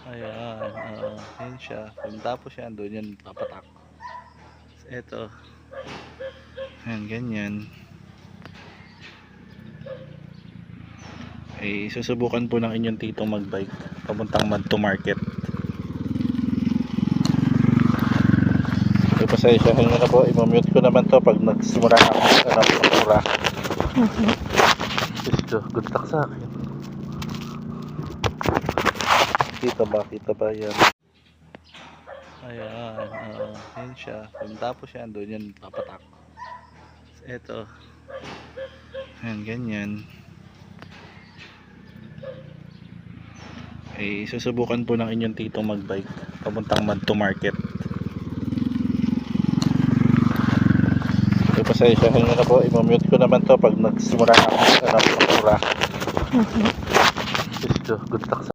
Ayan, oo, yun siya. Tapos yan, doon yan papatak. Eto, ayan, ganyan. Eh, susubukan po ng inyong titong magbike papuntang Mad to Market. So, pasensyahan nyo na po, i-mute ko naman to pag nagsimula na ako ng pura. Gusto, good luck sa akin. Kita ba yan? Ayan, oo, yun siya. Tapos yan, doon yan papatak. Eto, ayan, ganyan. Eh, susubukan po ng inyong titong magbike papuntang Mad to Market. So, pasensyahan nyo na po, i-mute ko naman to pag nagsimula na ako ng pura. Gusto, good luck sa